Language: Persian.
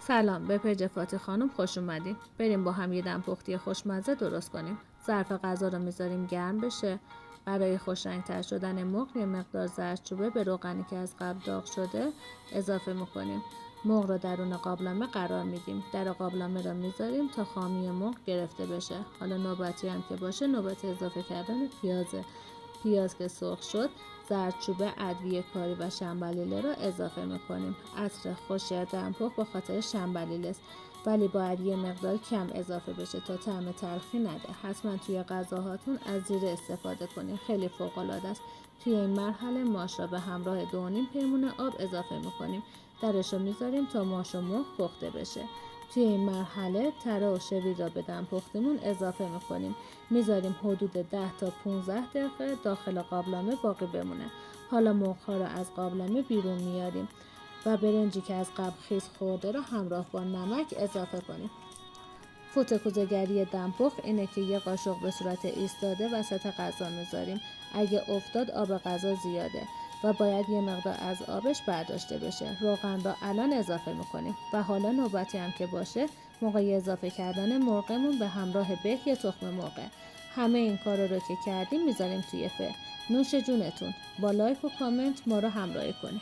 سلام، به پیج فاتی خانم خوش اومدین. بریم با هم یه دم پختی خوشمزه درست کنیم. ظرف غذا رو میذاریم گرم بشه. برای خوشرنگ‌تر شدن مرغ یه مقدار زردچوبه به روغنی که از قبل داغ شده اضافه میکنیم. مرغ رو درون قابلمه قرار میدیم. در قابلمه رو میذاریم تا خامی مرغ گرفته بشه. حالا نوبتی هم که باشه نوبت اضافه کردن پیازه. پیاز که سرخ شد، زردچوبه، ادویه کاری و شنبلیله رو اضافه میکنیم. عطر خوش دمپخت به خاطر شنبلیله است، ولی باید یه مقدار کم اضافه بشه تا طعم تلخی نده. حتما توی غذاهاتون از زیره استفاده کنیم، خیلی فوق العاده است. توی این مرحله ماش را به همراه 2.5 پیمونه آب اضافه میکنیم. درش رو میذاریم تا ماش و مرغ پخته بشه. توی این مرحله تره و شوید را به دمپختمون اضافه میکنیم. میذاریم حدود 10 تا 15 دقیقه داخل قابلمه باقی بمونه. حالا مرغ‌ها رو از قابلمه بیرون میاریم و برنجی که از قبل خیس خورده رو همراه با نمک اضافه کنیم. فوت کوزه‌گری دمپخت اینه که یه قاشق به صورت ایستاده وسط غذا میذاریم. اگه افتاد آب غذا زیاده و باید یه مقدار از آبش برداشته بشه. روغن را الان اضافه میکنیم و حالا نوبتی هم که باشه موقع اضافه کردن مرغمون به همراه به یا تخم مرغه. همه این کارا رو که کردیم میذاریم توی نوش جونتون. با لایک و کامنت ما رو همراهی کنید.